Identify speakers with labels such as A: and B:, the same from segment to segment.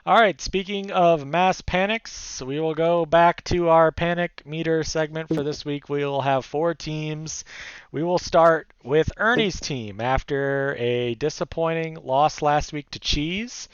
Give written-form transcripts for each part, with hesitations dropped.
A: All right, speaking of mass panics, we will go back to our panic meter segment for this week. We will have four teams. We will start with Ernie's team after a disappointing loss last week to Cheese.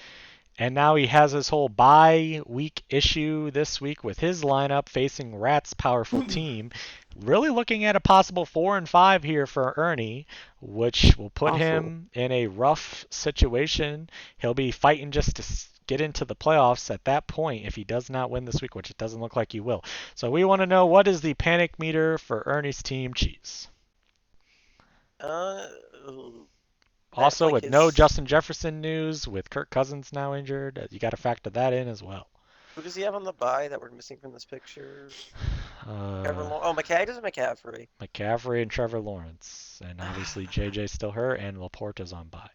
A: And now he has his whole bye week issue this week with his lineup facing Rat's powerful team. Really looking at a possible 4-5 here for Ernie, which will put
B: Also,
A: him in a rough situation. He'll be fighting just to get into the playoffs at that point if he does not win this week, which it doesn't look like he will. So we want to know, what is the panic meter for Ernie's team, Cheese?
C: Uh, that
A: Also,
C: like
A: with no
C: his.
A: Justin Jefferson news, with Kirk Cousins now injured, you got to factor that in as well.
C: Who does he have on the bye that we're missing from this picture? Trevor
A: Uh,
C: Lawrence. Oh, McCaffrey. McCaffrey.
A: McCaffrey and Trevor Lawrence, and obviously JJ's still hurt, and Laporte is on bye.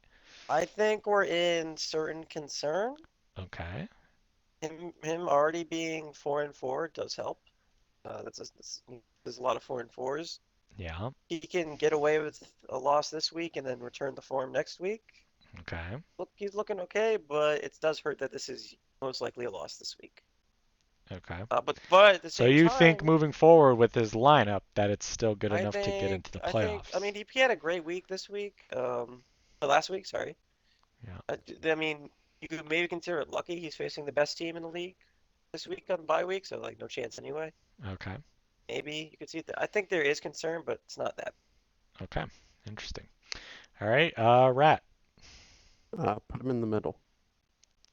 C: I think we're in certain concern.
A: Okay.
C: Him already being 4-4 does help. There's a lot of 4-4s.
A: Yeah.
C: He can get away with a loss this week and then return to form next week.
A: Okay.
C: Look, he's looking okay, but it does hurt that this is most likely a loss this week.
A: Okay.
C: But at the
A: So
C: same
A: you think
C: time,
A: moving forward with his lineup that it's still good
C: I
A: enough to get
C: think
A: into the
C: I think I
A: playoffs?
C: mean he had a great week this week. Or last week, sorry.
A: Yeah.
C: I mean, you could maybe consider it lucky he's facing the best team in the league this week on bye week, so like no chance anyway.
A: Okay.
C: Maybe you could see that. I think there is concern, but it's not that.
A: Okay. Interesting. All right. Rat.
B: put him in the middle,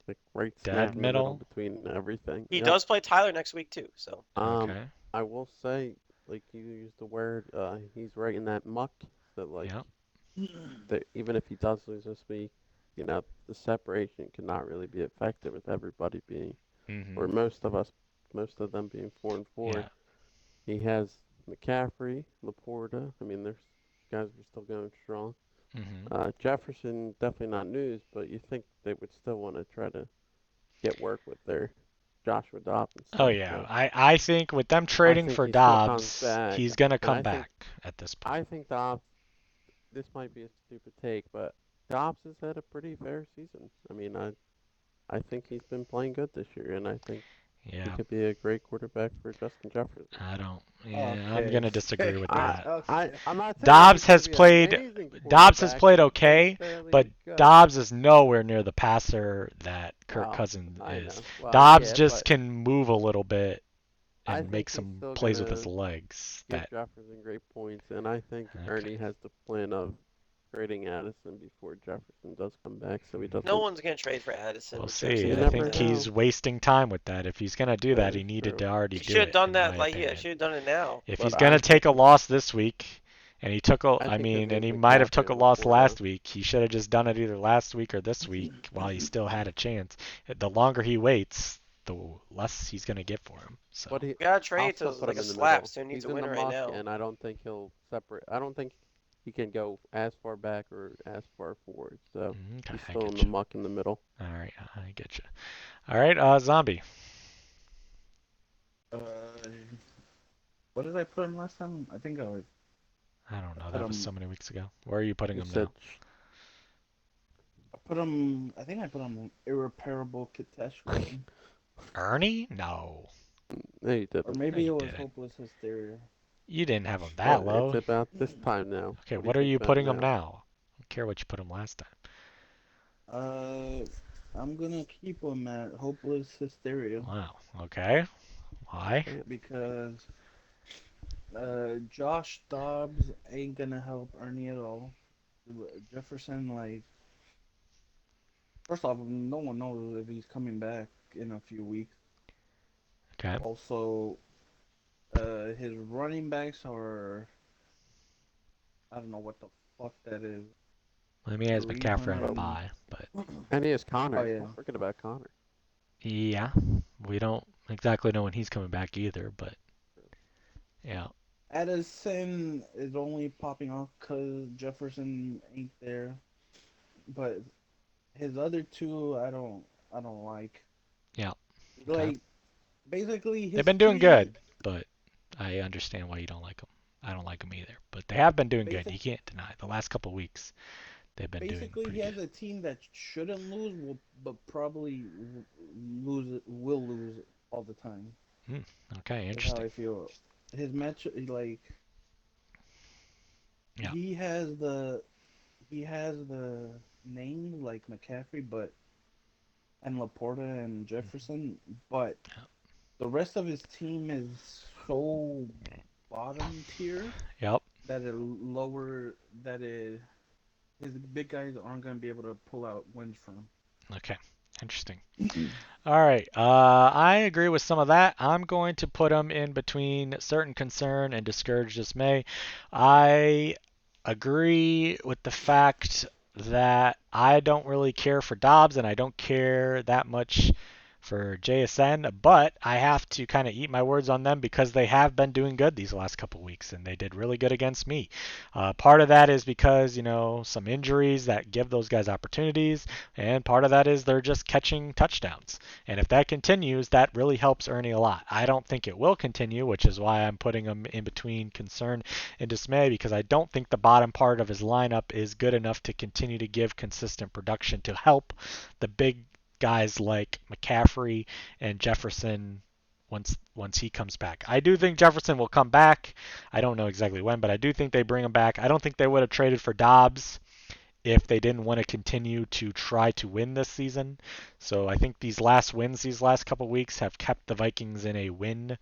B: like right
A: Dead
B: smack in the middle
A: middle.
B: between everything.
C: He
B: Yep.
C: does play Tyler next week too, so
A: Okay.
B: I will say, like you used the word, he's right in that muck. That like
A: Yeah.
B: that even if he does lose this week, the separation cannot really be effective with everybody being, or
A: Mhm.
B: most of them being 4-4.
A: Yeah.
B: He has McCaffrey, Laporta. I mean, there's guys are still going strong.
A: Mhm.
B: Jefferson definitely not news, but you think they would still want to try to get work with their Joshua Dobbs and
A: Oh
B: stuff.
A: yeah.
B: So
A: I think with them
B: I
A: trading
B: think
A: for
B: he still comes
A: Dobbs,
B: back,
A: he's gonna
B: and
A: come back at this point.
B: I think Dobbs. This might be a stupid take, but Dobbs has had a pretty fair season. I mean, I think he's been playing good this year, and I think he
A: Yeah.
B: could be a great quarterback for Justin Jefferson.
A: I don't. Yeah, I'm
D: Okay.
A: gonna disagree with that.
D: Okay.
B: I'm not saying
A: Dobbs
B: he's going to
A: has
B: be an
A: played
B: amazing
A: Dobbs has
B: quarterback,
A: played
B: but he's been
A: okay, but
B: fairly good.
A: Dobbs is nowhere near the passer that Kirk
B: Well,
A: Cousins
B: I
A: is.
B: know. Well,
A: Dobbs
B: yeah,
A: just
B: but
A: can move a little bit
B: I
A: and
B: think
A: make
B: he's
A: some
B: still going
A: plays with his
B: to
A: legs.
B: give
A: That
B: Jefferson great points, and I think
A: okay.
B: Ernie has the plan of trading Addison before Jefferson does come back, so he
C: no
B: doesn't.
C: one's gonna trade for Addison
A: We'll
C: with Jefferson
A: see.
B: You
A: I
C: back
B: never
A: think
C: now.
A: he's
B: know.
A: wasting time with that. If he's gonna do
B: That
A: that, he
B: is
A: needed
B: true.
A: to already
C: He
A: do
C: should have
A: it,
C: done
A: in my
C: that. Like, yeah,
A: opinion.
C: should have done it now.
A: If he's
B: But
A: gonna take a loss this week, and he took a,
B: I
A: I
B: think his
A: mean, and
B: name's
A: he might have
B: McCaffrey
A: took a
B: and
A: loss
B: Laporta.
A: last week. He should have just done it either last week or this week while he still had a chance. The longer he waits, the less he's gonna get for him. So,
B: But
C: Gotta
B: I'll
C: trade to
B: still put
C: like
B: him
C: a
B: in the
C: slap,
B: middle.
C: so he needs
B: He's
C: a
B: in the
C: winner right
B: muck,
C: now.
B: and I don't think he'll separate. I don't think he can go as far back or as far forward. So
A: okay,
B: he's
A: I
B: still in
A: get
B: the
A: you.
B: muck in the middle.
A: All right, I get you. All right, Zombie.
D: Uh, what did I put him last time? I think
A: I don't
D: I
A: know.
D: put
A: That was
D: him.
A: so many weeks ago. Where are you putting
B: You
A: him
B: said
A: now?
D: I put him. I think I put him irreparable catastrophe,
A: Ernie? No.
B: no, you
D: or
B: didn't.
A: No,
D: maybe
A: you
D: it was
A: didn't.
D: hopeless hysteria.
A: You didn't have him that
B: Well, it's
A: low.
B: about this time now.
A: Okay,
B: What do you
A: what are
B: think
A: you
B: about
A: putting him
B: now?
A: now? I don't care what you put him last time.
D: Uh, I'm gonna keep him at hopeless hysteria
A: Wow. Okay. Why?
B: Okay.
D: because Josh Dobbs ain't gonna help Ernie at all. Jefferson, like, first off, no one knows if he's coming back in a few weeks.
A: Okay.
D: Also, his running backs are, I don't know what the fuck that is.
A: Let me ask
D: Kareem
A: McCaffrey
D: Hunt
A: on a
B: Well,
D: and
A: bye, but
B: and he has
D: oh
B: Connor.
D: yeah,
B: Don't forget about Connor.
A: yeah, we don't exactly know when he's coming back either. But yeah.
D: Addison is only popping off because Jefferson ain't there. But his other two, I don't like.
A: Yeah. Okay.
D: Like basically
A: They've
D: his
A: been doing
D: three,
A: good, but I understand why you don't like them. I don't like them either, but they have been doing good. You
D: basic
A: can't deny it. The last couple of weeks, they've been doing
D: basically
A: pretty
D: he
A: good.
D: has a team that shouldn't lose, but probably will lose all the time.
A: Okay,
D: That's how
A: interesting.
D: I feel. His match, like
A: Yeah.
D: he has the he has the names like McCaffrey, but and Laporta and Jefferson, but the rest of his team is so bottom tier
A: Yep.
D: that it lower that it his big guys aren't going to be able to pull out wins from
A: Okay. Interesting.
D: him.
A: All right. I agree with some of that. I'm going to put them in between certain concern and discouraged dismay. I agree with the fact that I don't really care for Dobbs and I don't care that much for JSN, but I have to kind of eat my words on them because they have been doing good these last couple weeks and they did really good against me. Part of that is because, some injuries that give those guys opportunities, and part of that is they're just catching touchdowns. And if that continues, that really helps Ernie a lot. I don't think it will continue, which is why I'm putting him in between concern and dismay because I don't think the bottom part of his lineup is good enough to continue to give consistent production to help the big guys like McCaffrey and Jefferson once he comes back. I do think Jefferson will come back. I don't know exactly when, but I do think they bring him back. I don't think they would have traded for Dobbs if they didn't want to continue to try to win this season. So I think these last wins, these last couple weeks, have kept the Vikings in a win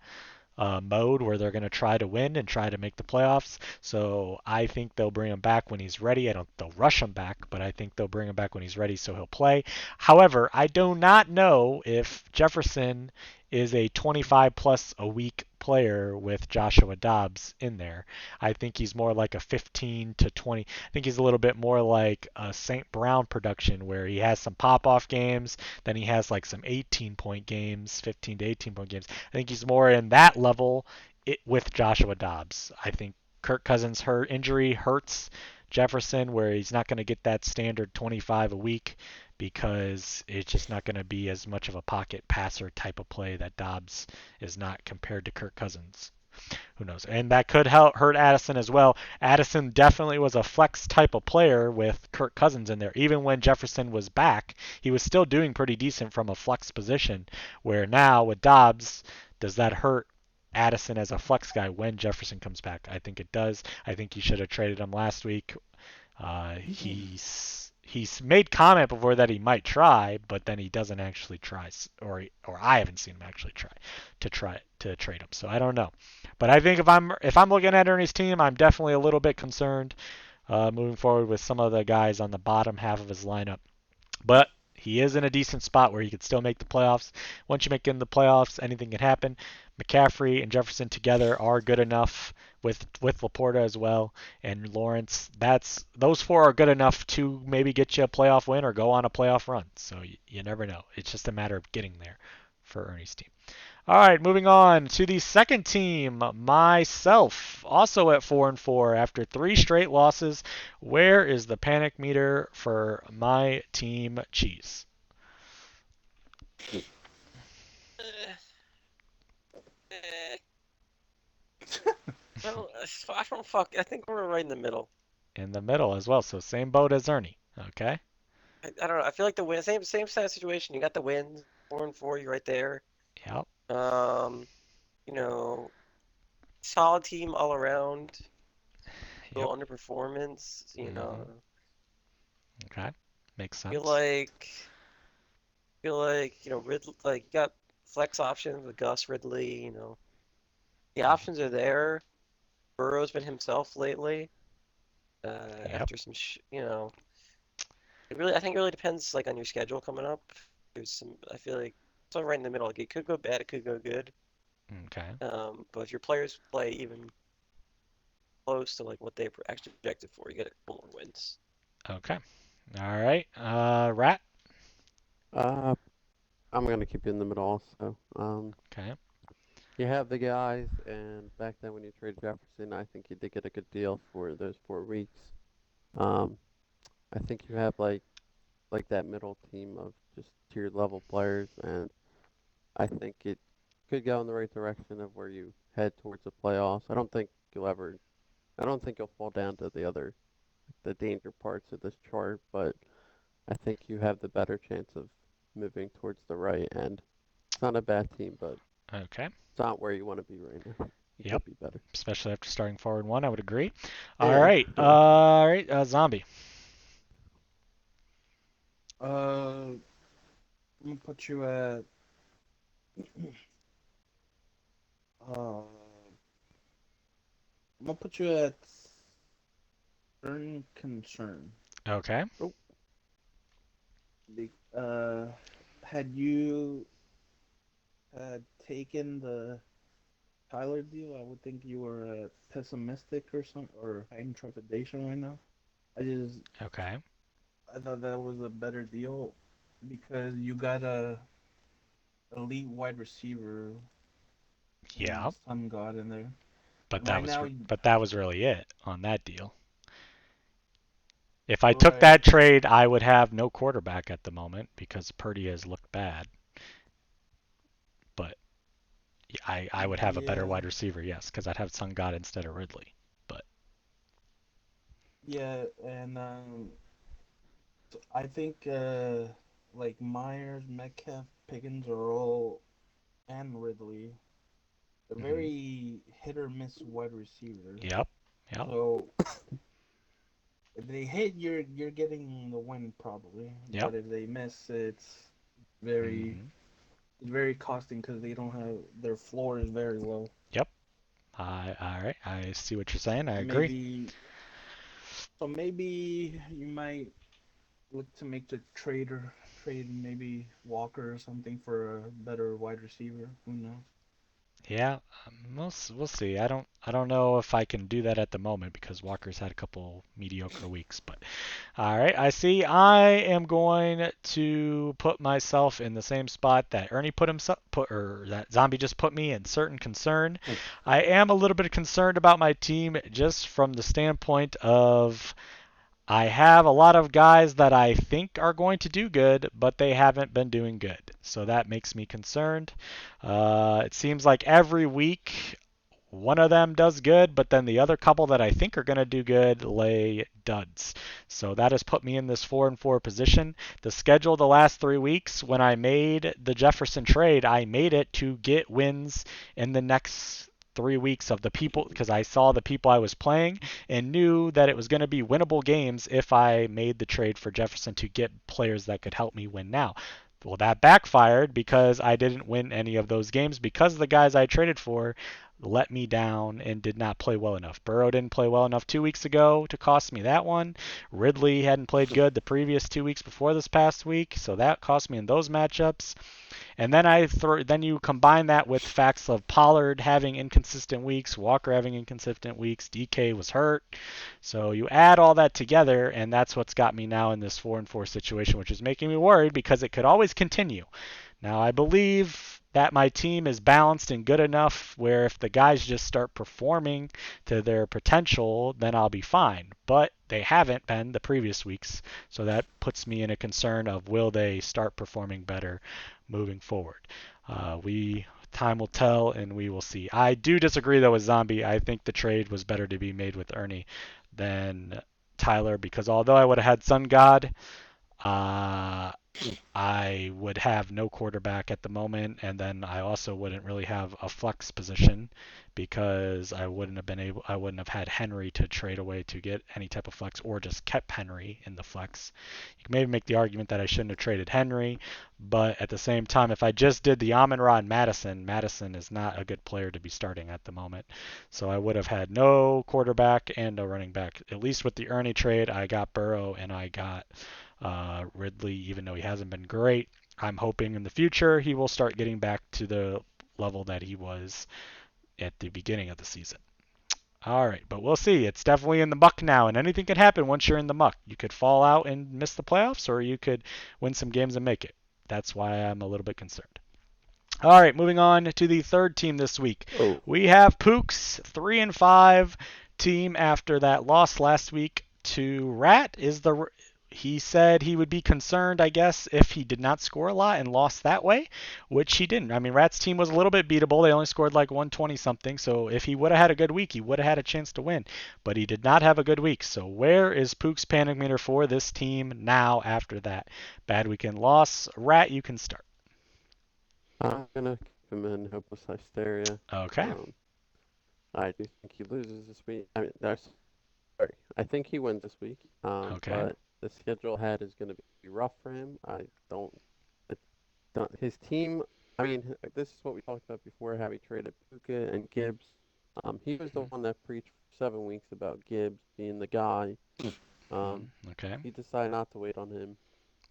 A: mode where they're going to try to win and try to make the playoffs. So I think they'll bring him back when he's ready. I don't they'll rush him back, but I think they'll bring him back when he's ready so he'll play. However, I do not know if Jefferson is a 25 plus a week player with Joshua Dobbs in there. I think he's more like a 15 to 20. I think he's a little bit more like a St. Brown production where he has some pop off games, then he has like some 18-point games, 15 to 18-point games. I think he's more in that level with Joshua Dobbs. I think Kirk Cousins' injury hurts Jefferson, where he's not going to get that standard 25 a week because it's just not going to be as much of a pocket passer type of play that Dobbs is not compared to Kirk Cousins. Who knows? And that could hurt Addison as well. Addison definitely was a flex type of player with Kirk Cousins in there. Even when Jefferson was back, he was still doing pretty decent from a flex position. Where now with Dobbs, does that hurt Addison as a flex guy when Jefferson comes back? I think it does. I think he should have traded him last week. He's made comment before that he might try, but then he doesn't actually try, or I haven't seen him actually try to trade him. So I don't know, but I think if I'm looking at Ernie's team, I'm definitely a little bit concerned moving forward with some of the guys on the bottom half of his lineup. But he is in a decent spot where he could still make the playoffs. Once you make it in the playoffs, anything can happen. McCaffrey and Jefferson together are good enough with Laporta as well and Lawrence. Those four are good enough to maybe get you a playoff win or go on a playoff run. So you never know. It's just a matter of getting there for Ernie's team. All right, moving on to the second team, myself, also at 4-4 after 3 straight losses. Where is the panic meter for my team, Cheese?
C: Eh, eh, I don't fuck. I think we're right in the middle.
A: In the middle as well, so same boat as Ernie. Okay.
C: I don't know. I feel like the win, same kind of situation. You got the wins, 4-4. You're right there.
A: Yep.
C: Um, you know, solid team all around.
A: Yep.
C: Little underperformance.
A: Okay. Makes
C: Feel
A: sense.
C: like Ridley, like you got flex options with Gus Ridley. The options are there. Burrow's been himself lately.
A: Yep.
C: After some, I think it really depends like on your schedule coming up. I feel like it's all right in the middle. Like it could go bad, it could go good.
A: Okay.
C: But if your players play even close to like what they actually projected for, you get a couple more wins.
A: Okay. All right. Rat.
B: Uh, I'm gonna keep you in the middle also.
A: Okay.
B: You have the guys, and back then when you traded Jefferson, I think you did get a good deal for those 4 weeks. Um, I think you have like that middle team of just tier level players, and I think it could go in the right direction of where you head towards the playoffs. I don't think you'll fall down to the the danger parts of this chart, but I think you have the better chance of moving towards the right end. It's not a bad team, but
A: Okay.
B: it's not where you want to be right now. You
A: Yep.
B: could be better.
A: Especially after starting forward one, I would agree.
B: Yeah.
A: All right. Zombie.
D: I'm gonna put you at uh, I'm gonna put you at earn concern.
A: Okay.
D: Uh, had you had taken the Tyler deal, I would think you were pessimistic or something, or having trepidation right now. I just
A: Okay.
D: I thought that was a better deal because you got a elite wide receiver
A: Yeah.
D: and Sun God in there.
A: But
D: And
A: that
D: right
A: was
D: now,
A: but that was really it on that deal. If I took
D: right?
A: that trade, I would have no quarterback at the moment because Purdy has looked bad. But I would have a better
D: Yeah,
A: wide receiver, yes, because I'd have Sun God instead of Ridley. But
D: yeah, and I think like Myers, Metcalf, Pickens are all and Ridley. They're
A: mhm.
D: very hit or miss wide receivers.
A: Yep. Yep.
D: So if they hit, you're getting the win probably.
A: Yep.
D: But if they miss, very
A: Mhm.
D: it's very costing because they don't have their floor is very low.
A: Yep. All right. I see what you're saying. I
D: And
A: agree.
D: maybe you might look to make the trade maybe Walker or something for a better wide receiver. Who knows?
A: Yeah, we'll see. I don't know if I can do that at the moment because Walker's had a couple mediocre weeks. But all right, I see. I am going to put myself in the same spot that Ernie put himself put or that Zombie just put me in. Certain concern. I am a little bit concerned about my team just from the standpoint of I have a lot of guys that I think are going to do good, but they haven't been doing good. So that makes me concerned. It seems like every week one of them does good, but then the other couple that I think are going to do good lay duds. So that has put me in this 4-4 position. The schedule the last 3 weeks, when I made the Jefferson trade, I made it to get wins in the next 3 weeks of the people because I saw the people I was playing and knew that it was going to be winnable games if I made the trade for Jefferson to get players that could help me win now. Well, that backfired because I didn't win any of those games because the guys I traded for let me down and did not play well enough. Burrow didn't play well enough 2 weeks ago to cost me that one. Ridley hadn't played good the previous 2 weeks before this past week, so that cost me in those matchups. And then you combine that with facts of Pollard having inconsistent weeks, Walker having inconsistent weeks, DK was hurt. So you add all that together, and that's what's got me now in this 4-4 situation, which is making me worried because it could always continue. Now, I believe that my team is balanced and good enough where if the guys just start performing to their potential, then I'll be fine. But they haven't been the previous weeks, so that puts me in a concern of will they start performing better moving forward. We Time will tell, and we will see. I do disagree though with Zombie. I think the trade was better to be made with Ernie than Tyler because although I would have had Sun God, uh, I would have no quarterback at the moment, and then I also wouldn't really have a flex position because I wouldn't have had Henry to trade away to get any type of flex, or just kept Henry in the flex. You can maybe make the argument that I shouldn't have traded Henry, but at the same time, if I just did the Amon-Ra and Madison is not a good player to be starting at the moment. So I would have had no quarterback and no running back. At least with the Ernie trade, I got Burrow and I got Ridley, even though he hasn't been great. I'm hoping in the future he will start getting back to the level that he was at the beginning of the season. All right, but we'll see. It's definitely in the muck now, and anything could happen once you're in the muck. You could fall out and miss the playoffs, or you could win some games and make it. That's why I'm a little bit concerned. All right, moving on to the third team this week.
B: Oh,
A: We have Pook's 3-5 team after that loss last week to Rat. he said he would be concerned, I guess, if he did not score a lot and lost that way, which he didn't. I mean, Rat's team was a little bit beatable. They only scored like 120 something. So if he would have had a good week, he would have had a chance to win. But he did not have a good week. So where is Pook's panic meter for this team now after that bad weekend loss? Rat, you can start.
B: I'm gonna keep him in hopeless hysteria.
A: Okay.
B: I do think he loses this week. I mean, sorry. I think he wins this week.
A: Okay.
B: But the schedule ahead is gonna be rough for him. It don't. His team. I mean, this is what we talked about before. How he traded Puka and Gibbs. He was the one that preached for 7 weeks about Gibbs being the guy.
A: Okay.
B: He decided not to wait on him.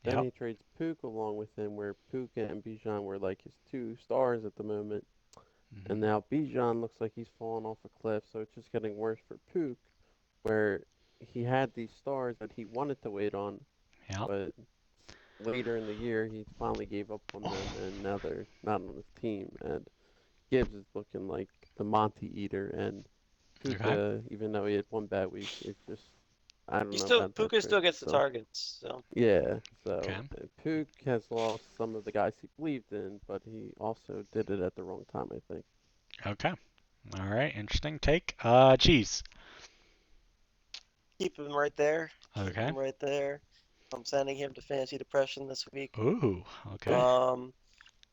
B: Then
A: Yep.
B: he trades Puka along with him, where Puka and Bijan were like his two stars at the moment. And now Bijan looks like he's falling off a cliff, so it's just getting worse for Pook, where he had these stars that he wanted to wait on,
A: Yep.
B: but later in the year he finally gave up on them, and now they're not on his team. And Gibbs is looking like the Monty Eater, and Puka,
A: Okay.
B: even though he had one bad week, it's just I don't
C: He
B: know
C: still
B: about that
C: Puka still
B: trade.
C: gets the
B: So
C: targets. So
B: yeah,
A: Okay.
B: so Pook has lost some of the guys he believed in, but he also did it at the wrong time, I think.
A: Okay. All right. Interesting take. Cheese.
C: keep him right there. Keep
A: Okay.
C: him right there. I'm sending him to fantasy depression this week.
A: Ooh. Okay.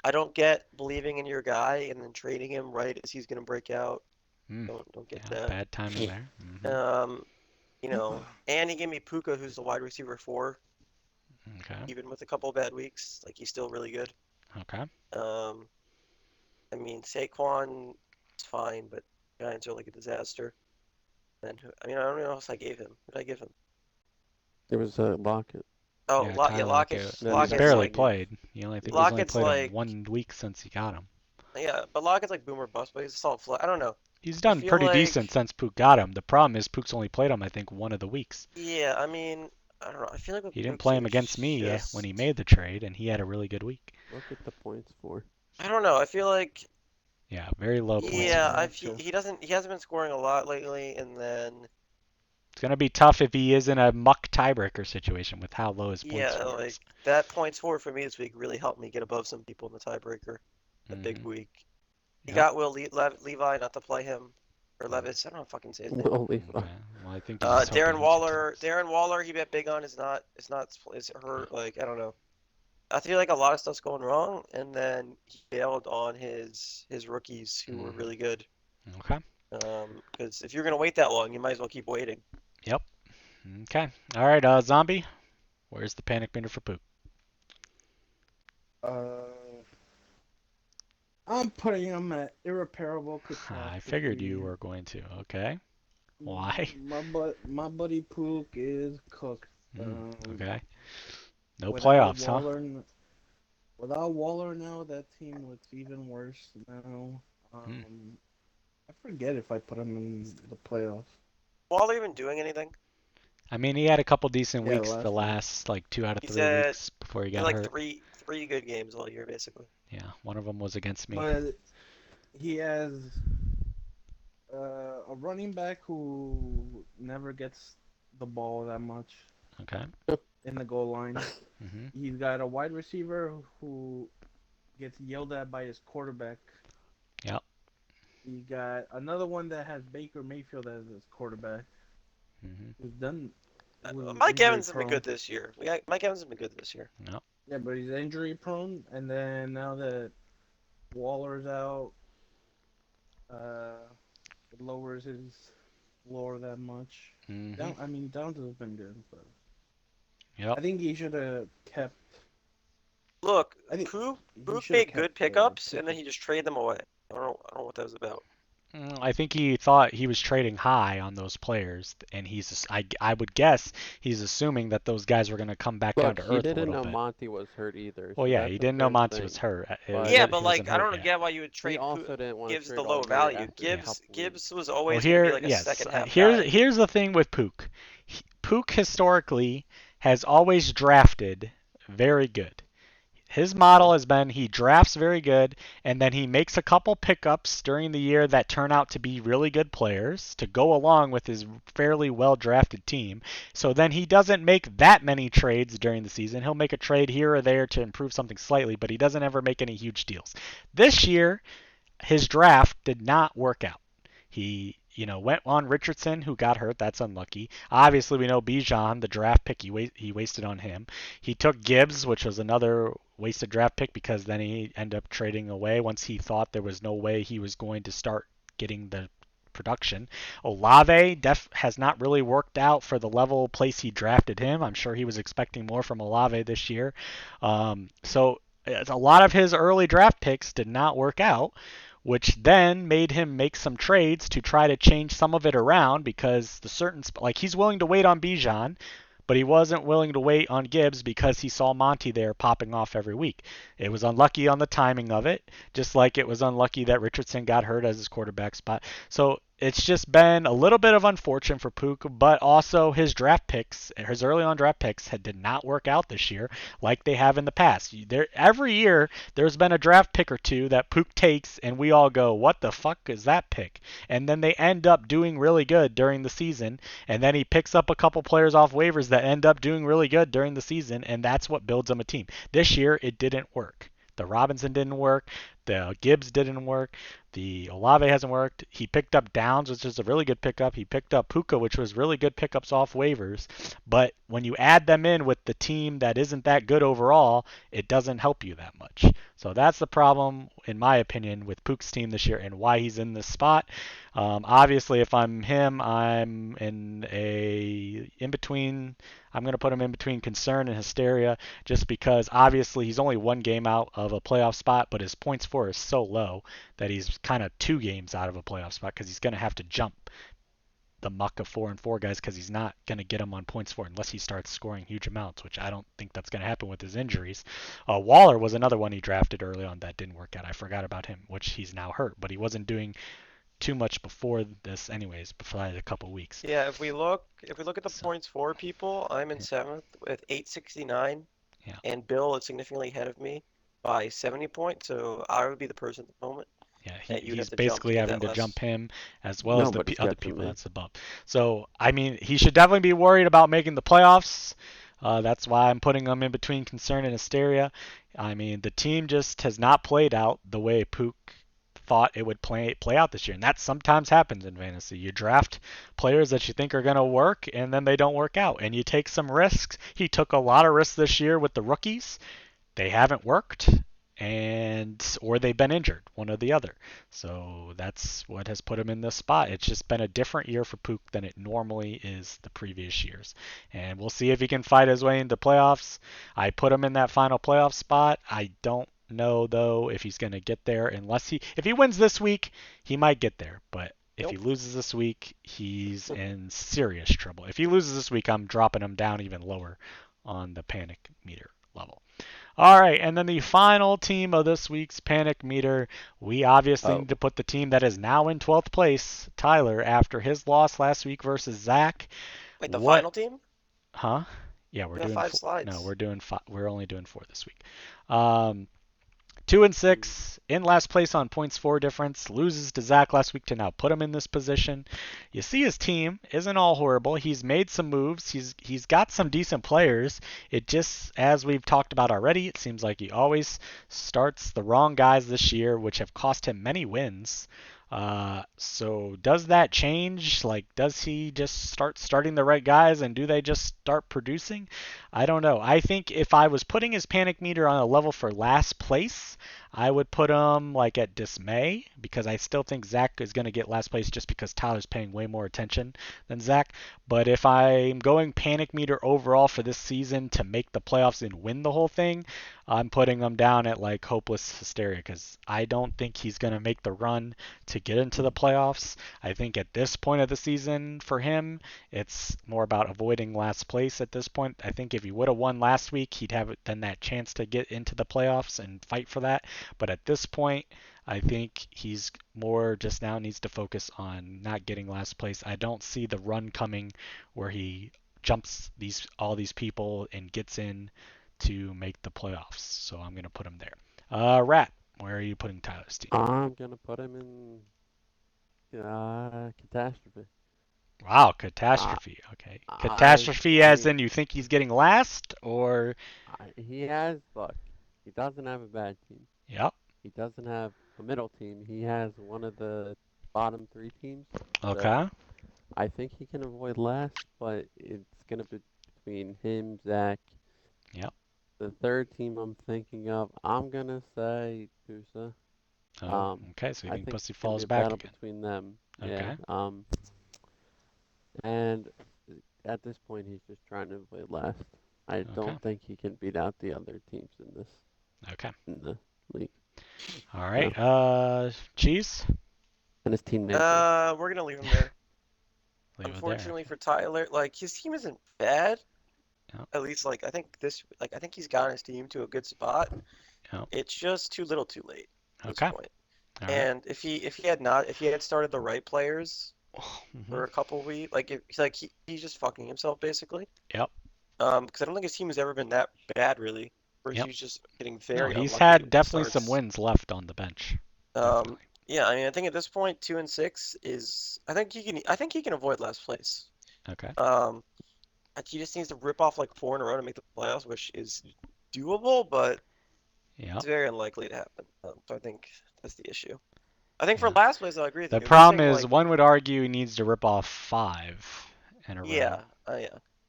C: I don't get believing in your guy and then trading him right as he's gonna break out.
A: Mm.
C: Don't get
A: Yeah,
C: that.
A: bad timing there.
C: And he gave me Puka, who's the wide receiver 4,
A: Okay.
C: even with a couple of bad weeks. Like he's still really good.
A: Okay.
C: I mean Saquon is fine, but Giants are like a disaster. And I don't know what else I gave him. What did I give him?
B: It was Lockett.
C: Oh,
A: Yeah,
C: yeah,
A: Tyler
C: Lockett.
A: Lockett.
B: Then
A: He's
B: the
C: Lockett's
A: barely
B: second
C: like
B: one, yes.
A: played. I think he's only
C: Lockett's
A: played him
C: like
A: 1 week since he got him.
C: yeah, but Lockett's like boomer bust, but he's a solid flex. I don't know.
A: He's
C: I
A: done
C: feel
A: pretty decent
C: like
A: since Pook got him. The problem is Pook's only played him, I think, one of the weeks.
C: yeah, I mean, I don't know. I feel like with
A: He didn't
C: Pook's
A: play
C: team,
A: him against
C: it's
A: me when he
C: just
A: made the trade, and he had a really good week.
B: Look at the points for.
C: I don't know. I feel like
A: Yeah, very low points
C: yeah,
A: for him.
C: he hasn't been scoring a lot lately, and then
A: It's going to be tough if he is in a muck tiebreaker situation with how low his points
C: yeah,
A: score
C: like
A: is.
C: that points forward for me this week really helped me get above some people in the tiebreaker. A big
A: Mhm.
C: week. He
A: Yep.
C: got Levi not to play him or Levis. I don't know if I can say his name.
B: Will Levi.
A: Okay. Well, I think he's just hoping
C: Darren
A: he
C: Waller.
A: continues.
C: Darren Waller. He bet big on is hurt. Like I don't know. I feel like a lot of stuff's going wrong, and then he bailed on his rookies who were really good.
A: Okay.
C: Because if you're gonna wait that long, you might as well keep waiting.
A: Yep. Okay. All right, Zombie. Where's the panic meter for Pook?
D: I'm putting him at irreparable catastrophe.
A: I figured you were going to. Okay. Why?
D: My buddy Pook is cooked.
A: Okay. No
D: Without
A: playoffs, huh?
D: Without Waller now, that team looks even worse now. I forget if I put him in the playoffs.
C: Waller even doing anything?
A: I mean, he had a couple decent
D: Yeah,
A: weeks the
D: last week.
A: last like 2 out of
C: He's
A: 3
C: had
A: weeks before he
C: he had
A: got
C: like
A: hurt.
C: three good games all year basically.
A: Yeah, one of them was against me.
D: But he has a running back who never gets the ball that much
A: Okay.
D: in the goal line.
A: Mhm.
D: He's got a wide receiver who gets yelled at by his quarterback.
A: Yep.
D: He got another one that has Baker Mayfield as his quarterback.
A: Mhm.
D: Who's done. Who's
C: Mike
D: injury
C: Evans has been
D: prone.
C: good this year. Mike Evans has been good this year.
A: Yep.
D: Yeah, but he's injury prone, and then now that Waller's out, it lowers his floor that much.
A: Mhm.
D: Downs has been good, but
A: Yep.
D: I think he should have kept.
C: Look,
D: I think
C: Poop
D: he should have
C: made good
D: kept
C: pickups and then
D: Pickett.
C: he just traded them away. I don't know what that was about.
A: I think he thought he was trading high on those players, and I would guess he's assuming that those guys were going to come back down
B: Look,
A: to
B: he
A: earth a
B: didn't
A: little
B: know
A: bit.
B: Monty was hurt either,
A: Well,
B: so
A: yeah, he
B: that's a
A: didn't know
B: fair
A: Monty
B: thing.
A: was hurt.
B: But
C: Yeah,
A: He
C: but
A: wasn't
C: like I
A: hurt
C: don't
A: yet.
C: get why you would
B: he
C: trade
B: also didn't want to
C: Gibbs
B: trade
C: the low
B: all year
C: value.
B: after
A: Yeah.
B: a couple
C: Gibbs
B: weeks.
C: was
A: Well,
C: always going to be like a
A: yes.
C: second half guy.
A: Here's the thing with Pook. Pook historically has always drafted very good. His model has been he drafts very good, and then he makes a couple pickups during the year that turn out to be really good players to go along with his fairly well drafted team. So then he doesn't make that many trades during the season. He'll make a trade here or there to improve something slightly, but he doesn't ever make any huge deals. This year, his draft did not work out. He, went on Richardson, who got hurt. That's unlucky. Obviously, we know Bijan, the draft pick, he wasted on him. He took Gibbs, which was another wasted draft pick because then he ended up trading away once he thought there was no way he was going to start getting the production. Olave has not really worked out for the level place he drafted him. I'm sure he was expecting more from Olave this year. So a lot of his early draft picks did not work out, which then made him make some trades to try to change some of it around because like he's willing to wait on Bijan, but he wasn't willing to wait on Gibbs because he saw Monty there popping off every week. It was unlucky on the timing of it, just like it was unlucky that Richardson got hurt as his quarterback spot. So it's just been a little bit of unfortune for Pook, but also his early on draft picks, did not work out this year like they have in the past. Every year there's been a draft pick or two that Pook takes, and we all go, "What the fuck is that pick?" And then they end up doing really good during the season, and then he picks up a couple players off waivers that end up doing really good during the season, and that's what builds him a team. This year it didn't work. The Robinson didn't work. The Gibbs didn't work. The Olave hasn't worked. He picked up Downs, which is a really good pickup. He picked up Puka, which was really good pickups off waivers. But when you add them in with the team that isn't that good overall, it doesn't help you that much. So that's the problem, in my opinion, with Pook's team this year and why he's in this spot. Obviously, if I'm him, I'm in between. I'm going to put him in between concern and hysteria just because obviously he's only one game out of a playoff spot, but his points for is so low that he's kind of 2 games out of a playoff spot because he's going to have to jump the muck of 4-4 guys because he's not going to get them on points for unless he starts scoring huge amounts, which I don't think that's going to happen with his injuries. Waller was another one he drafted early on that didn't work out. I forgot about him, which he's now hurt, but he wasn't doing too much before this anyways, before a couple weeks.
C: Yeah, if we look at the points for people, I'm in 7th with 869.
A: Yeah.
C: And Bill is significantly ahead of me by 70 points, so I would be the person at the moment.
A: Yeah,
C: He's
A: he's basically having to jump him as well as the other people that's above. So, I mean, he should definitely be worried about making the playoffs. That's why I'm putting him in between concern and hysteria. I mean, the team just has not played out the way Pook thought it would play out this year, and that sometimes happens in fantasy. You draft players that you think are going to work, and then they don't work out, and you take some risks. He took a lot of risks this year with the rookies. They haven't worked, or they've been injured, one or the other. So that's what has put him in this spot. It's just been a different year for Pook than it normally is the previous years. And we'll see if he can fight his way into playoffs. I put him in that final playoff spot. I don't know though if he's going to get there if he wins this week, he might get there, but if he loses this week, he's in serious trouble. If he loses this week, I'm dropping him down even lower on the panic meter level. All right, and then the final team of this week's panic meter, we obviously need to put the team that is now in 12th place, Tyler, after his loss last week versus Zach.
C: Wait, the final team?
A: Huh? Yeah, we're doing
C: 5 slides.
A: No, we're doing 5. We're only doing 4 this week. 2-6, in last place on points for difference, loses to Zach last week to now put him in this position. You see his team isn't all horrible. He's made some moves. He's got some decent players. It just, as we've talked about already, it seems like he always starts the wrong guys this year, which have cost him many wins. So does that change? Like, does he just start starting the right guys and do they just start producing? I don't know. I think if I was putting his panic meter on a level for last place, I would put him like at dismay because I still think Zach is going to get last place just because Tyler's paying way more attention than Zach. But if I'm going panic meter overall for this season to make the playoffs and win the whole thing, I'm putting him down at like hopeless hysteria because I don't think he's going to make the run to get into the playoffs. I think at this point of the season for him, it's more about avoiding last place at this point. I think if he would have won last week, he'd have then that chance to get into the playoffs and fight for that. But at this point, I think he's more just now needs to focus on not getting last place. I don't see the run coming where he jumps all these people and gets in to make the playoffs. So I'm going to put him there. Rat, where are you putting Tyler's team?
B: I'm gonna put him in catastrophe.
A: Wow,
B: Uh,
A: catastrophe. Okay.
B: I
A: Catastrophe
B: I
A: as
B: mean,
A: in you think he's getting last or
B: he has look. He doesn't have a bad team.
A: yep.
B: He doesn't have a middle team. He has one of the bottom three teams. So
A: Okay.
B: I think he can avoid last, but it's gonna be between him, Zach.
A: Yep.
B: The third team I'm thinking of, I'm gonna say Tusa.
A: Oh,
B: Um,
A: okay. So you
B: I
A: think
B: think
A: Pussy
B: it's gonna be
A: falls
B: a
A: back
B: battle
A: again.
B: between them. Yeah.
A: Okay.
B: And at this point, he's just trying to avoid last. I
A: Okay.
B: don't think he can beat out the other teams
A: Okay.
B: in the league.
A: All
B: So,
A: right. Cheese.
B: and his teammate too.
C: We're gonna leave him there.
A: Leave it there.
C: Unfortunately for Tyler, like his team isn't bad.
A: Yep.
C: At least like I think he's gotten his team to a good spot.
A: Yep.
C: It's just too little, too late at this
A: Okay.
C: point.
A: All right.
C: And if he had started the right players
A: Mm-hmm.
C: for a couple weeks, like he's just fucking himself basically.
A: Yep.
C: Because I don't think his team has ever been that bad really, where
A: Yep.
C: he's just getting
A: No,
C: very
A: he's
C: unlucky
A: had
C: with the
A: definitely some
C: starts.
A: wins left on the bench.
C: Um,
A: Definitely.
C: yeah, I mean, I think at this point, 2-6 is. I think he can avoid last place.
A: Okay.
C: He just needs to rip off like 4 in a row to make the playoffs, which is doable, but
A: Yep.
C: it's very unlikely to happen. So I think that's the issue. I think for
A: Yeah.
C: last place, I agree with
A: The
C: you. If you're
A: problem
C: saying
A: is
C: like,
A: one would argue he needs to rip off 5 in a row.
C: yeah.
A: I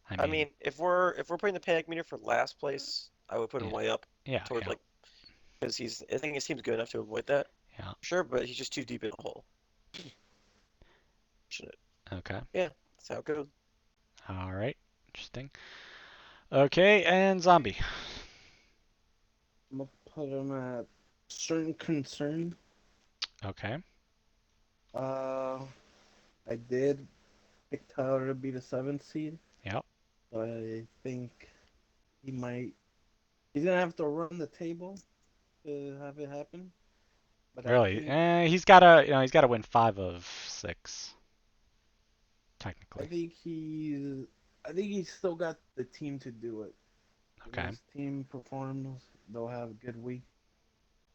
C: I
A: mean,
C: mean, if we're putting the panic meter for last place, I would put him
A: yeah.
C: way up
A: Yeah.
C: towards
A: Yeah.
C: like because I think his team's good enough to avoid that.
A: Yeah.
C: Sure, but he's just too deep in the hole. Shouldn't it?
A: Okay.
C: Yeah, that's how it goes.
A: All right. Interesting. Okay, and zombie.
D: I'm gonna put him at certain concern.
A: Okay.
D: Uh, I did pick Tyler to be the 7th seed.
A: Yep.
D: But I think he might. He's gonna have to run the table to have it happen. But I
A: Really?
D: think
A: He's gotta win 5 of 6
D: I
A: technically.
D: think he's I think he's still got the team to do it. If
A: Okay.
D: his team performs, they'll have a good week.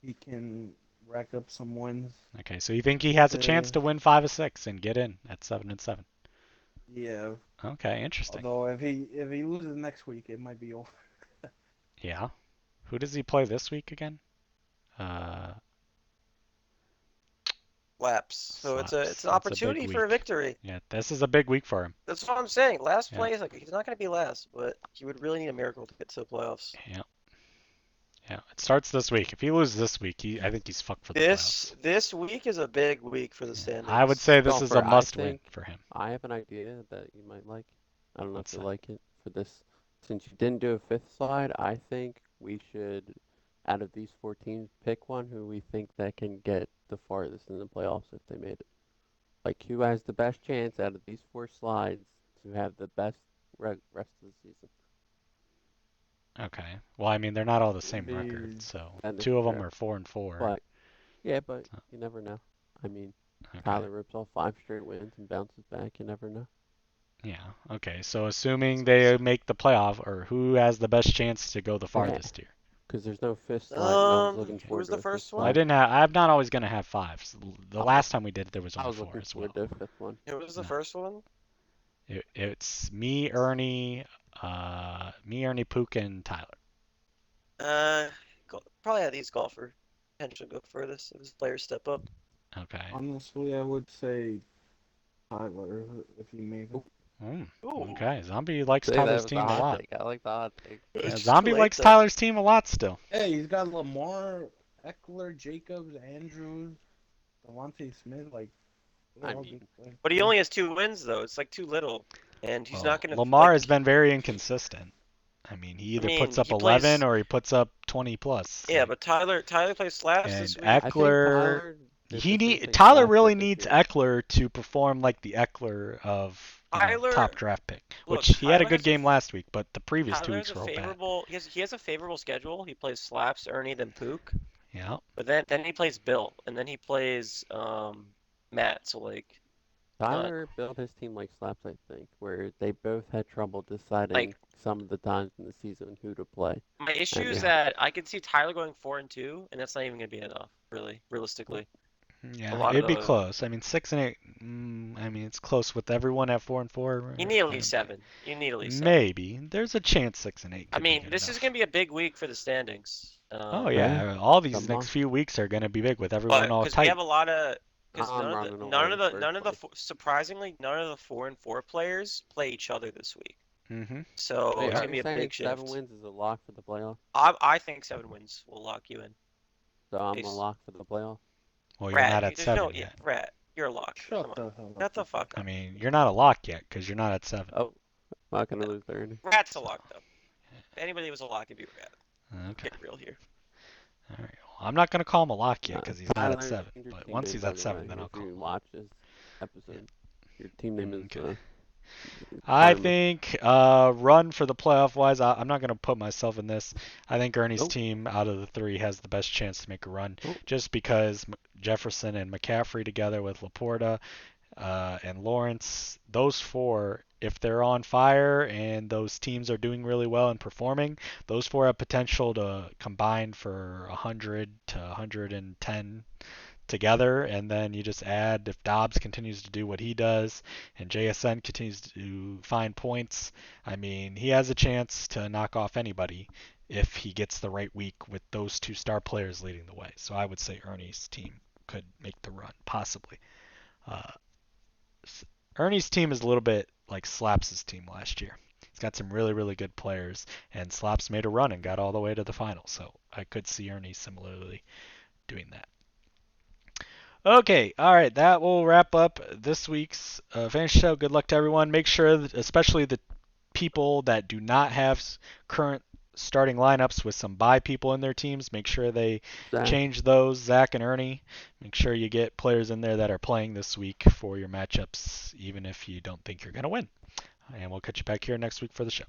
D: He can rack up some wins.
A: Okay. So you think he has a chance
D: Uh,
A: to win 5 of 6 and get in at 7 and 7?
D: yeah.
A: Okay. Interesting.
D: Although if he loses next week, it might be over.
A: Yeah. Who does he play this week again? Uh,
C: Laps. So it's
A: Slaps.
C: an
A: That's a big
C: opportunity for a
A: week.
C: victory.
A: Yeah. This is a big week for him.
C: That's what I'm saying. Last
A: Yeah.
C: place, like he's not going to be last, but he would really need a miracle to get to the playoffs.
A: Yeah. Yeah. It starts this week. If he loses this week, I think he's fucked for the playoffs.
C: This week is a big week for the
A: Yeah. I would
C: standings.
A: say this is a
B: Golfer, I
A: must-win
B: think
A: for him.
B: I have an idea that you might like. I don't know
A: What's
B: if you
A: that?
B: like it for this. Since you didn't do a fifth slide, I think we should, out of these 4 teams, pick one who we think that can get the farthest in the playoffs if they made it. Like who has the best chance out of these 4 slides to have the best rest of the season.
A: Okay. Well, I mean, they're not all the same record,
D: Be
A: so
B: That is
A: 2 of them
B: true.
A: are 4 and 4.
B: But yeah, but
A: So,
B: you never know. I mean,
A: okay.
B: Tyler rips off 5 straight wins and bounces back. You never know.
A: Yeah. Okay. So assuming they make the playoff, or who has the best chance to go the
B: Yeah,
A: farthest here?
B: because there's no fifth slide, and I was looking
C: Who
B: forward
C: was
B: to
C: the
B: a fifth
C: first
A: Well, I
C: one?
B: slide.
A: didn't have. I'm not always gonna have 5s. The
B: I,
A: last time we did it, there was
B: I
A: only
B: was
A: 4
B: looking
A: as
B: forward
A: well.
B: to a fifth one.
C: Who was the
A: No.
C: first one?
A: It's me, Ernie, Pook, and Tyler.
C: Probably at least golfer. Potential go furthest if his players step up.
A: Okay.
D: Honestly, I would say Tyler if he made it.
C: Ooh,
A: Okay. Zombie likes
B: See, that
A: Tyler's
B: was a
A: team a
B: hot
A: lot.
B: take. I like the hot take.
A: Yeah,
C: it's too
A: Zombie
C: late
A: likes
C: though.
A: Tyler's team a lot still.
D: Hey, he's got Lamar, Eckler, Jacobs, Andrews, Devontae Smith. Like, they're
B: I
D: all
B: mean,
D: good players.
C: But he only has 2 wins though. It's like too little, and he's
A: Well,
C: not gonna
A: Lamar has been very inconsistent. I mean, he
C: I
A: either puts
C: mean,
A: up
C: he
A: 11
C: plays.
A: or he puts up 20 plus.
C: Yeah,
A: Like,
C: but Tyler plays slaps
A: and
C: this week.
B: I think
A: Eckler,
B: Tyler did the same thing
A: Tyler
B: Slav
A: really
B: did this
A: needs
B: year.
A: Eckler to perform like the Eckler of
C: Tyler,
A: top draft pick.
C: look,
A: Which he had a good game last week, but the previous 2
C: Tyler has
A: weeks
C: a
A: were all bad.
C: favorable. He has a favorable schedule. He plays slaps, Ernie, then Pook.
A: Yeah.
C: But then he plays Bill, and then he plays Matt. So like
B: Tyler built his team like Slaps, I think, where they both had trouble deciding
C: Like
B: some of the times in the season who to play.
C: my issue
B: And
C: is
B: yeah,
C: that I could see Tyler going 4-2, and that's not even gonna be enough, really, realistically. A
A: Yeah,
C: lot of
A: it'd be
C: the
A: close. I mean, 6 and 8. I mean, it's close with everyone at 4-4.
C: you need at least 7. You need at least 7.
A: Maybe there's a chance 6 and 8
C: I
A: could be
C: mean,
A: good
C: this is
A: enough.
C: gonna be a big week for the standings.
A: Oh
B: yeah,
A: yeah, all
B: the
A: these next
B: month.
A: few weeks are gonna be big with everyone
C: But
A: all
C: because we have
A: tight.
C: a lot of, because
B: I'm
C: none of the
B: running
C: none
B: away
C: of the
B: first
C: none of the
B: place.
C: surprisingly none of the 4-4 players play each other this week.
A: Mhm.
C: So
B: Wait,
C: it's
B: are
C: gonna
B: you
C: be a
B: saying
C: big
B: 7
C: shift.
B: wins is a lock for the playoff?
C: I think 7 wins will lock you in.
B: So I'm a
C: Ace.
B: lock for the playoff.
A: Well, you're
C: Rat,
A: not at
C: there's no
A: 7
C: yeah,
A: yet.
C: Rat. You're a lock. Come
D: Shut
C: on,
D: the hell up,
C: shut the
D: Ethan.
C: fuck
A: I
C: up.
A: mean, you're not a lock yet because you're not at 7.
B: Oh, not gonna
C: No,
B: lose there.
C: Rat's a
A: So,
C: lock though. If anybody was a lock, it'd be Rat.
A: okay.
C: Get real here.
A: All right. Well, I'm not gonna call him a lock yet
B: Uh,
A: because he's not at
B: Tyler,
A: 7.
B: change your
A: But
B: team
A: once
B: name,
A: he's
B: by
A: at
B: the
A: 7,
B: way.
A: then I'll
B: If
A: call
B: you
A: him.
B: watch this episode, your team name is
A: Okay. I
B: Karma.
A: think run for the playoff wise. I'm not going to put myself in this. I think Ernie's
B: Oh,
A: team out of the three has the best chance to make a run,
B: oh,
A: just because Jefferson and McCaffrey together with Laporta and Lawrence, those four, if they're on fire and those teams are doing really well and performing, those four have potential to combine for 100 to 110 together, and then you just add if Dobbs continues to do what he does and JSN continues to find points. I mean, he has a chance to knock off anybody if he gets the right week with those two star players leading the way. So I would say Ernie's team could make the run, possibly. Uh, Ernie's team is a little bit like Slaps' team last year. He's got some really, really good players, and Slaps made a run and got all the way to the final. So I could see Ernie similarly doing that. Okay, all right, that will wrap up this week's Fantasy Show. Good luck to everyone. Make sure, that, especially the people that do not have current starting lineups with some bye people in their teams, make sure they
B: Zach.
A: change those. Zach and Ernie, make sure you get players in there that are playing this week for your matchups, even if you don't think you're going to win. And we'll catch you back here next week for the show.